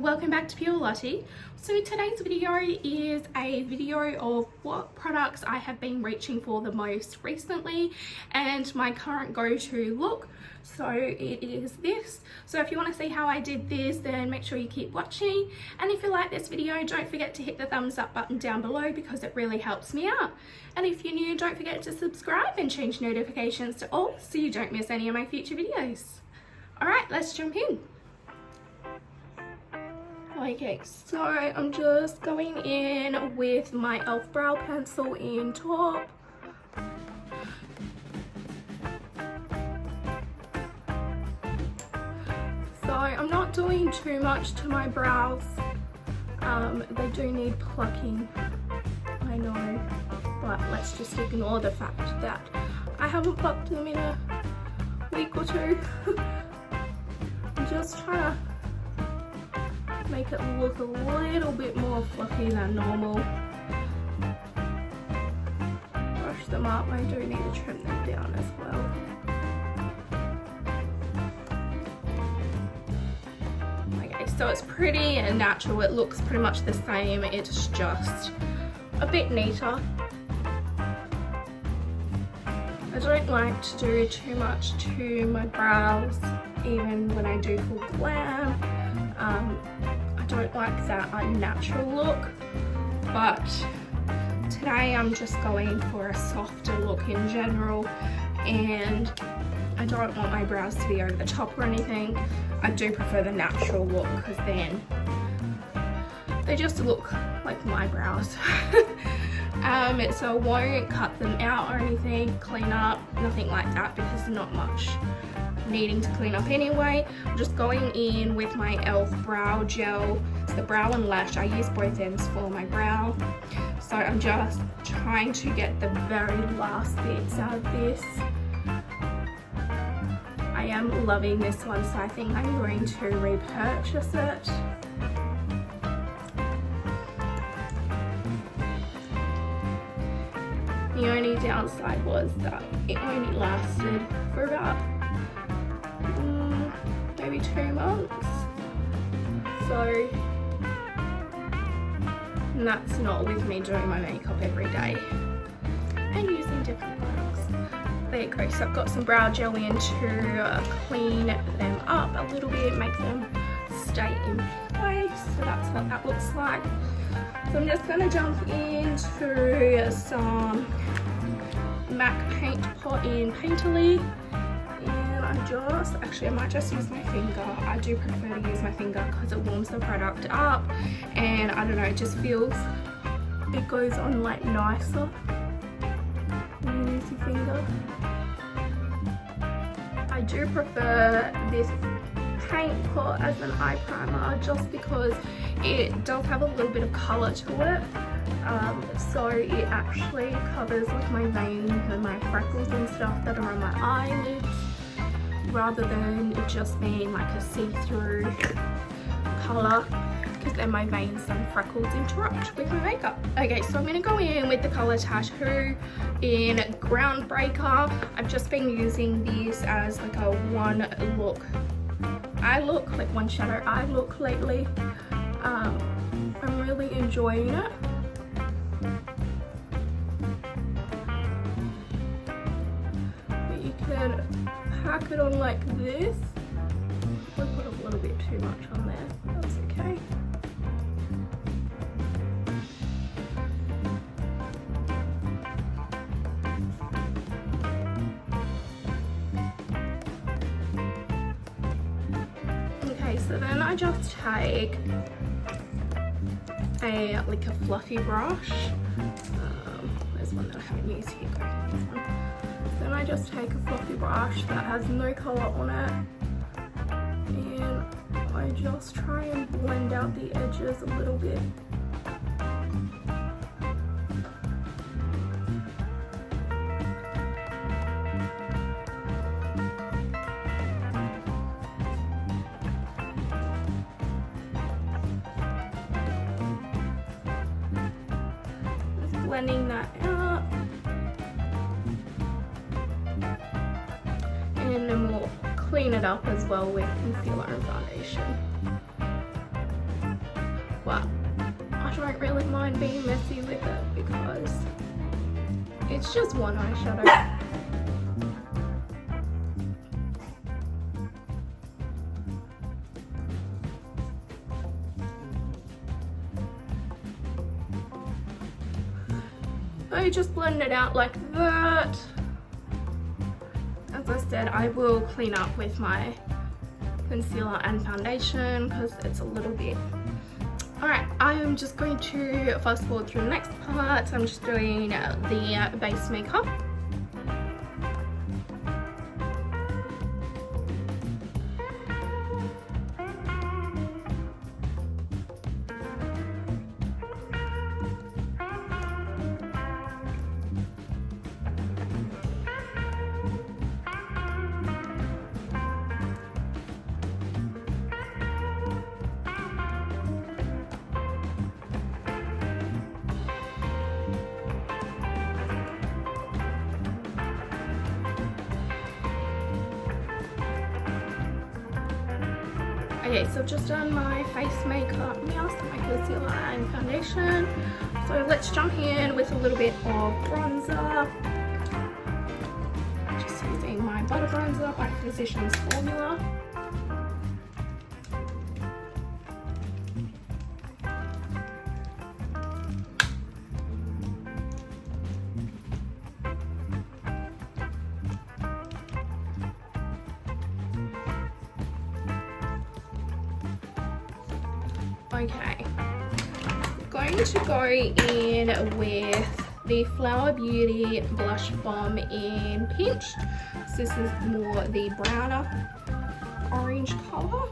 welcome back to Pure Lottie. So today's video is a video of what products I have been reaching for the most recently and my current go-to look. So it is this. So if you want to see how I did this, then make sure you keep watching, and if you like this video, don't forget to hit the thumbs up button down below because it really helps me out. And if you're new, don't forget to subscribe and change notifications to all so you don't miss any of my future videos. Alright, let's jump in. Okay, so I'm just going in with my e.l.f. brow pencil in top. So I'm not doing too much to my brows. They do need plucking, I know, but let's just ignore the fact that I haven't plucked them in a week or two. I'm just trying to make it look a little bit more fluffy than normal. Brush them up. I do need to trim them down as well. Okay, so it's pretty natural. It looks pretty much the same. It's just a bit neater. I don't like to do too much to my brows, even when I do full glam. I don't like that unnatural look, but today I'm just going for a softer look in general, and I don't want my brows to be over the top or anything. I do prefer the natural look because then they just look like my brows. So I won't cut them out or anything, clean up, nothing like that, because there's not much needing to clean up anyway. I'm just going in with my e.l.f. brow gel. It's the brow and lash. I use both ends for my brow. So I'm just trying to get the very last bits out of this. I am loving this one, so I think I'm going to repurchase it. The only downside was that it only lasted for about maybe 2 months, so and that's not with me doing my makeup every day and using different products. There you go. So I've got some brow gel in to clean them up a little bit, make them stay in place. So that's what that looks like. So I'm just going to jump into some MAC Paint Pot in Painterly. I might just use my finger. I do prefer to use my finger because it warms the product up, and I don't know, it just feels, it goes on like nicer when you use your finger. I do prefer this paint pot as an eye primer just because it does have a little bit of colour to it. So it actually covers like my veins and my freckles and stuff that are on my eyelids, rather than it just being like a see-through colour, because then my veins and freckles interrupt with my makeup. Okay, so I'm going to go in with the colour Tattoo in Groundbreaker. I've just been using this as like a one shadow eye look lately. I'm really enjoying it. But you can pack it on like this. I put a little bit too much on there, that's okay. Okay, so then I just take like a fluffy brush. There's one that I haven't used. Here, go. This one. Then I just take a fluffy brush that has no colour on it, and I just try and blend out the edges a little bit. Just blending that out. And then we'll clean it up as well with concealer and foundation. but I don't really mind being messy with it because it's just one eyeshadow. So just blend it out like that. As I said, I will clean up with my concealer and foundation because it's a little bit. Alright, I am just going to fast forward through the next part. I'm just doing the base makeup. Okay, so I've just done my face makeup now, so my concealer and foundation. So let's jump in with a little bit of bronzer. Just using my butter bronzer by Physicians Formula. Okay, I'm going to go in with the Flower Beauty Blush Bomb in Pinch. So this is more the browner orange colour.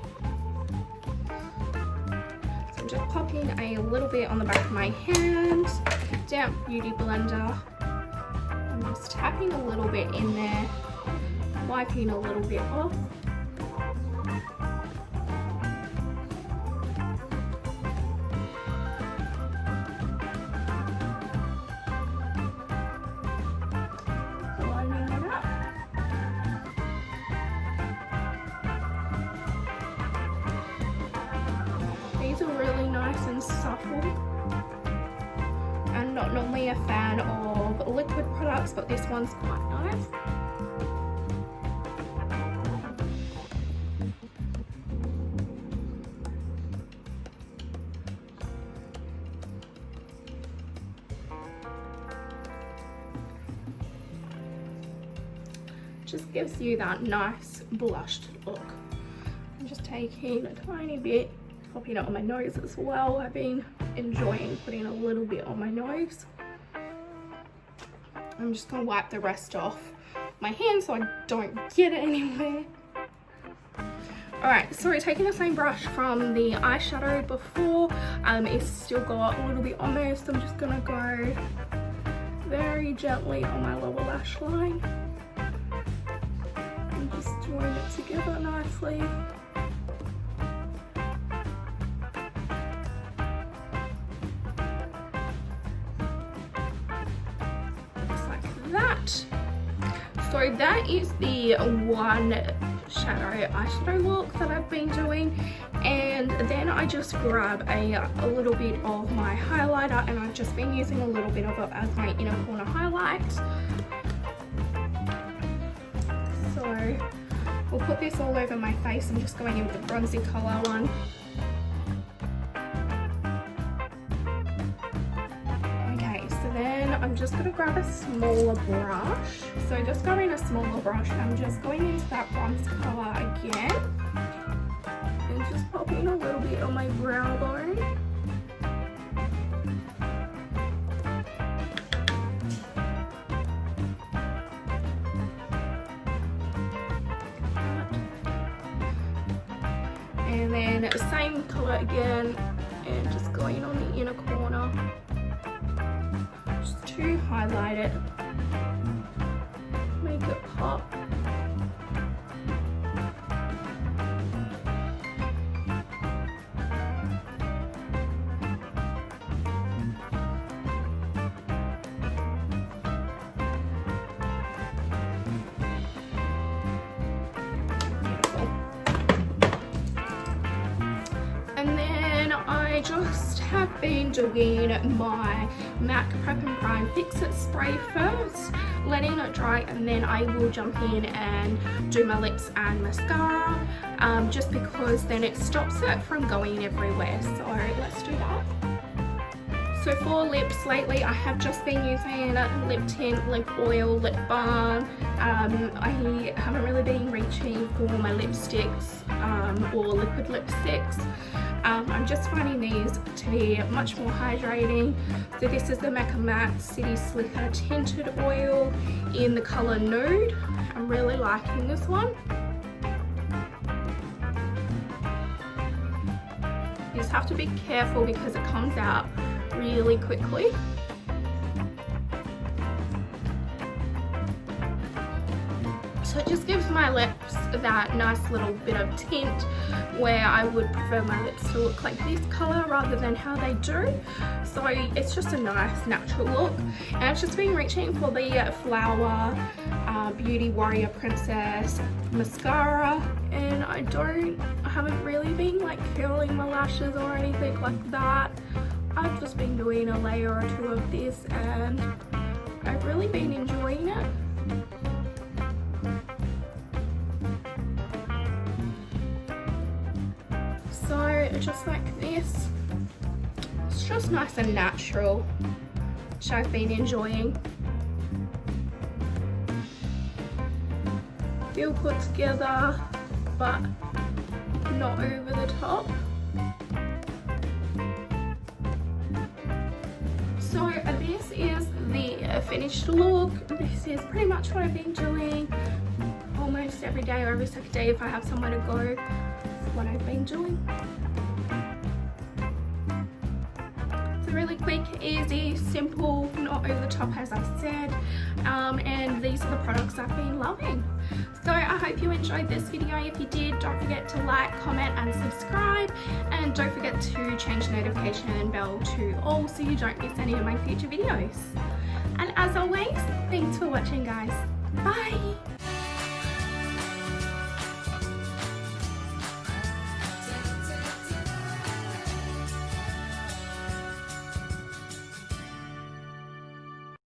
So I'm just popping a little bit on the back of my hand, damp beauty blender. I'm just tapping a little bit in there, wiping a little bit off. These are really nice and supple. I'm not normally a fan of liquid products, but this one's quite nice. Just gives you that nice blushed look. I'm just taking a tiny bit, popping it on my nose as well. I've been enjoying putting a little bit on my nose. I'm just going to wipe the rest off my hand so I don't get it anywhere. Alright, so we're taking the same brush from the eyeshadow before. It's still got a little bit on there, so I'm just going to go very gently on my lower lash line. And just join it together nicely. That. So that is the one eyeshadow look that I've been doing, and then I just grab a little bit of my highlighter, and I've just been using a little bit of it as my inner corner highlight. So we'll put this all over my face. I'm just going in with the bronzy colour one. I'm just going to grab a smaller brush. So just grabbing a smaller brush, I'm just going into that bronze colour again. And just popping a little bit on my brow bone. And then same colour again, and just going on the inner corner. To highlight it, make it pop. Beautiful. And then I I just have been doing my MAC Prep and Prime Fix It spray first, letting it dry, and then I will jump in and do my lips and mascara, just because then it stops it from going everywhere. So let's do that. So for lips lately, I have just been using lip tint, lip oil, lip balm. I haven't really been reaching for my lipsticks or liquid lipsticks. I'm just finding these to be much more hydrating. So this is the Mecca Matte City Slicker Tinted Oil in the colour Nude. I'm really liking this one. You just have to be careful because it comes out really quickly. So it just gives my lips that nice little bit of tint, where I would prefer my lips to look like this colour rather than how they do. So it's just a nice natural look, and I've just been reaching for the Flower Beauty Warrior Princess mascara, and I haven't really been like curling my lashes or anything like that. I've just been doing a layer or two of this, and I've really been enjoying it. So just like this, it's just nice and natural, which I've been enjoying. Feel put together, but not over the top. So this is the finished look. This is pretty much what I've been doing almost every day or every second day if I have somewhere to go. That's what I've been doing. It's really quick, easy, simple, not over the top as I said, and these are the products I've been loving. So I hope you enjoyed this video. If you did, don't forget to like, comment and subscribe, and don't forget to change the notification bell to all so you don't miss any of my future videos. And as always, thanks for watching guys. Bye!